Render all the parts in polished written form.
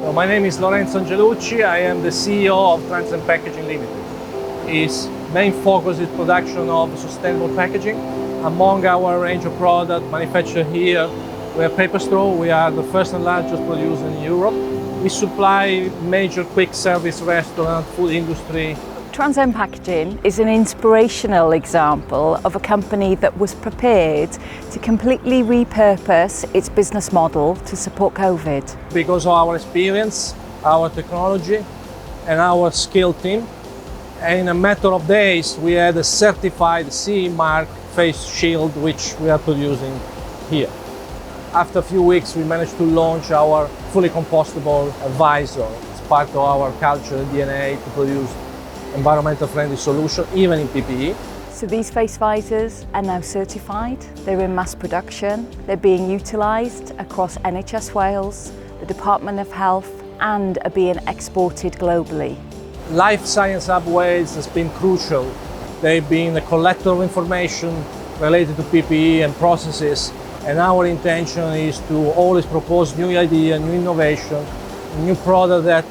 So my name is Lorenzo Angelucci. I am the CEO of Transcend Packaging Limited. Its main focus is production of sustainable packaging. Among our range of products manufactured here, we have paper straw. We are the first and largest producer in Europe. We supply major quick service restaurant, food industry. Transcend Packaging is an inspirational example of a company that was prepared to completely repurpose its business model to support COVID. Because of our experience, our technology, and our skilled team, in a matter of days, we had a certified CE mark face shield, which we are producing here. After a few weeks, we managed to launch our fully compostable visor. It's part of our culture and DNA to produce environmental friendly solution, even in PPE. So these face visors are now certified, they're in mass production, they're being utilised across NHS Wales, the Department of Health, and are being exported globally. Life Science Hub Wales has been crucial. They've been a collector of information related to PPE and processes, and our intention is to always propose new ideas, new innovation, new product that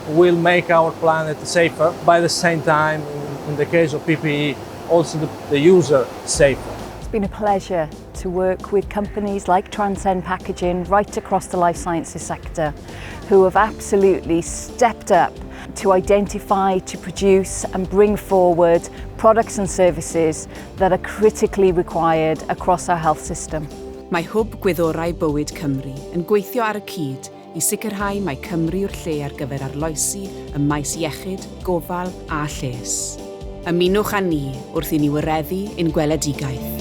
will make our planet safer, by the same time, in the case of PPE, also the user safer. It's been a pleasure to work with companies like Transcend Packaging right across the life sciences sector, who have absolutely stepped up to identify, to produce and bring forward products and services that are critically required across our health system. Mae hwb gwyddorau bywyd Cymru yn gweithio ar y cyd I sicrhau mae Cymru yw'r lle ar gyfer arloesi y maes iechyd, gofal a lles. Ymunwch â ni wrth I ni wireddu ein gweledigaeth.